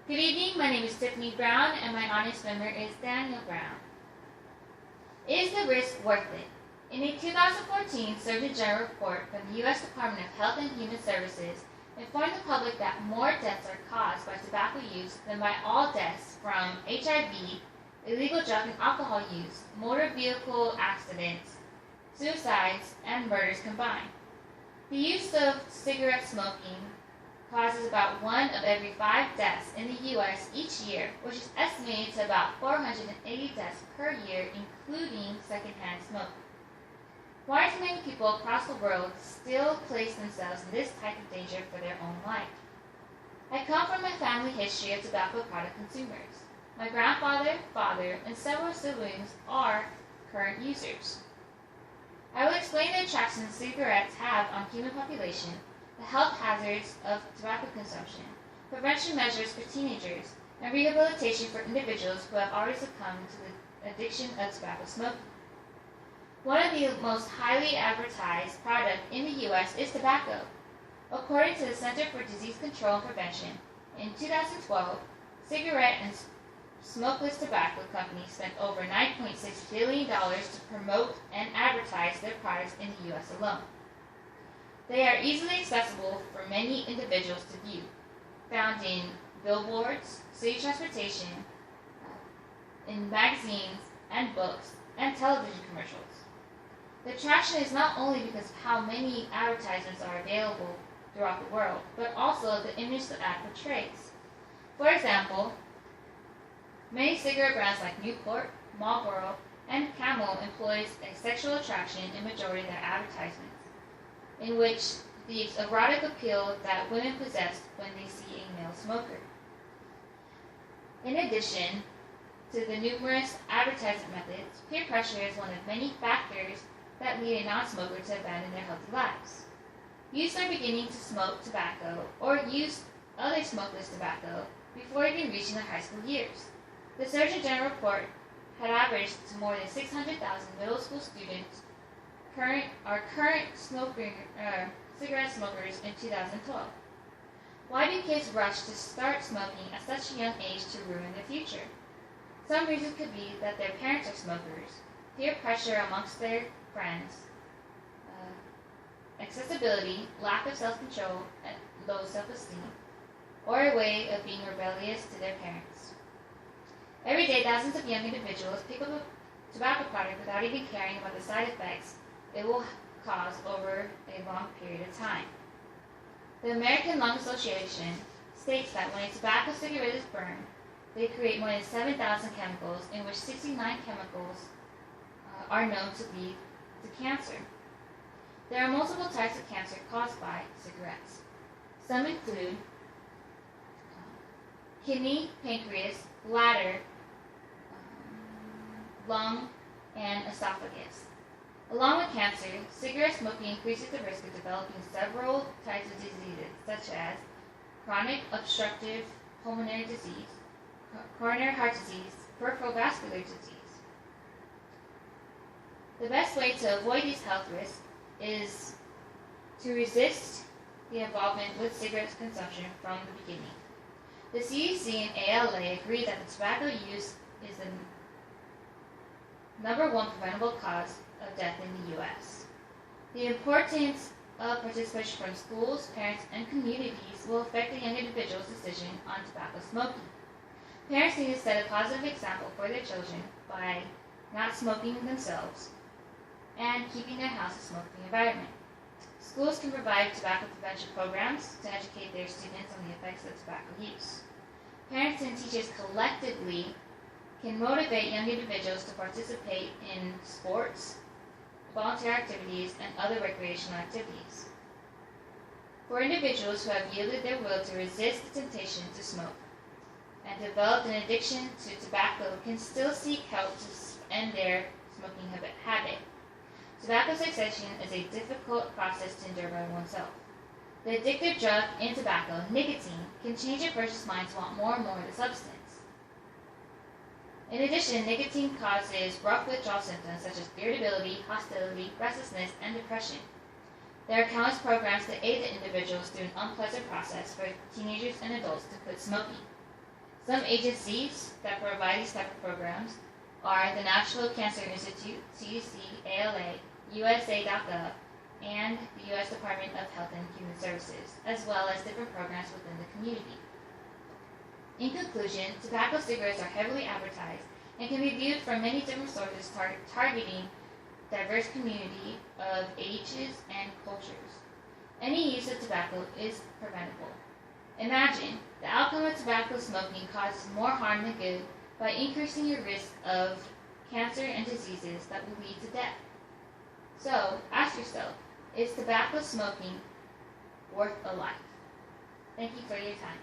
Good evening, my name is Tiffany Brown, and my honor swimmer is Daniel Brown. Is the risk worth it? In a 2014 Surgeon General report from the U.S. Department of Health and Human Services, informed the public that more deaths are caused by tobacco use than by all deaths from HIV, illegal drug and alcohol use, motor vehicle accidents, suicides, and murders combined. The use of cigarette smoking causes about 1 of every 5 deaths in the U.S. each year, which is estimated to about 480 deaths per year, including secondhand smoke. Why do many people across the world still place themselves in this type of danger for their own life? I come from a family history of tobacco product consumers. My grandfather, father, and several siblings are current users. I will explain the attraction cigarettes have on human population, the health hazards of tobacco consumption, prevention measures for teenagers, and rehabilitation for individuals who have already succumbed to the addiction of tobacco smoking. One of the most highly advertised products in the U.S. is tobacco. According to the Center for Disease Control and Prevention, in 2012, cigarette and smokeless tobacco companies spent over $9.6 billion to promote and advertise their products in the U.S. alone. They are easily accessible for many individuals to view, found in billboards, city transportation, in magazines and books, and television commercials. The attraction is not only because of how many advertisements are available throughout the world, but also the image the ad portrays. For example, many cigarette brands like Newport, Marlboro, and Camel employs a sexual attraction in majority of their advertisements, in which the erotic appeal that women possess when they see a male smoker. In addition to the numerous advertising methods, peer pressure is one of many factors that lead a non-smoker to abandon their healthy lives. Youths are beginning to smoke tobacco or use other smokeless tobacco before even reaching their high school years. The Surgeon General report had averaged to more than 600,000 middle school students current cigarette smokers in 2012. Why do kids rush to start smoking at such a young age to ruin their future? Some reasons could be that their parents are smokers, peer pressure amongst their friends, accessibility, lack of self-control, and low self-esteem, or a way of being rebellious to their parents. Every day, thousands of young individuals pick up a tobacco product without even caring about the side effects it will cause over a long period of time. The American Lung Association states that when a tobacco cigarette is burned, they create more than 7,000 chemicals, in which 69 chemicals are known to lead to cancer. There are multiple types of cancer caused by cigarettes. Some include kidney, pancreas, bladder, lung, and esophagus. Along with cancer, cigarette smoking increases the risk of developing several types of diseases, such as chronic obstructive pulmonary disease, coronary heart disease, peripheral vascular disease. The best way to avoid these health risks is to resist the involvement with cigarette consumption from the beginning. The CDC and ALA agree that the tobacco use is the #1 preventable cause of death in the U.S. The importance of participation from schools, parents, and communities will affect the young individual's decision on tobacco smoking. Parents need to set a positive example for their children by not smoking themselves and keeping their house a smoke-free environment. Schools can provide tobacco prevention programs to educate their students on the effects of tobacco use. Parents and teachers collectively can motivate young individuals to participate in sports, volunteer activities, and other recreational activities. For individuals who have yielded their will to resist the temptation to smoke and developed an addiction to tobacco can still seek help to end their smoking habit. Tobacco cessation is a difficult process to endure by oneself. The addictive drug in tobacco, nicotine, can change a person's mind to want more and more of the substance. In addition, nicotine causes rough withdrawal symptoms such as irritability, hostility, restlessness, and depression. There are countless programs to aid the individuals through an unpleasant process for teenagers and adults to quit smoking. Some agencies that provide these type of programs are the National Cancer Institute, CDC, ALA, USA.gov, and the U.S. Department of Health and Human Services, as well as different programs within the community. In conclusion, tobacco cigarettes are heavily advertised and can be viewed from many different sources targeting diverse community of ages and cultures. Any use of tobacco is preventable. Imagine, the outcome of tobacco smoking causes more harm than good by increasing your risk of cancer and diseases that will lead to death. So, ask yourself, is tobacco smoking worth a life? Thank you for your time.